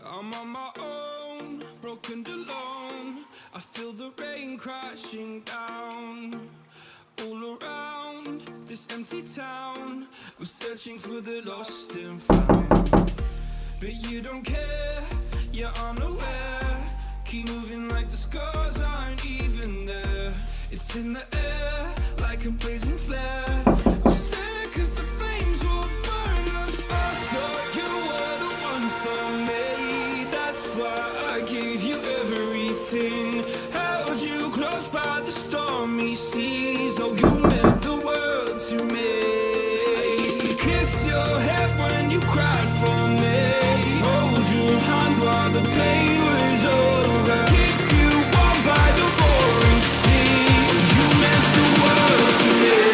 I'm on my own, broken and alone. I feel the rain crashing down all around this empty town. I'm searching for the lost and found, but you don't care, you're unaware. Keep moving like the scars aren't even there. It's in the air like a blazing flare. I'm scared 'cause the flames will burn us. I thought you were the one for me. That's why I gave you everything. Held you close by the stormy seas. Oh, you meant the world to me. I used to kiss your head when you cried for me. Hold your hand while the pain was over. Keep you warm by the roaring sea. Oh, you meant the world to me.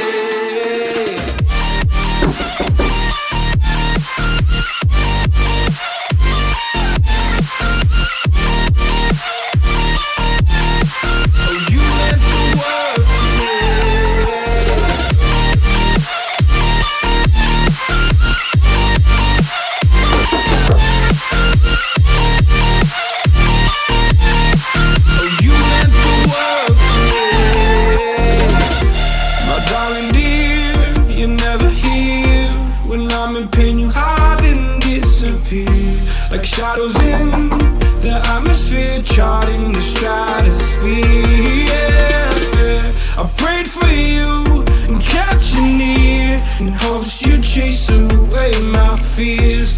Like shadows in the atmosphere, charting the stratosphere. Yeah. I prayed for you and kept you near in hopes you'd chase away my fears.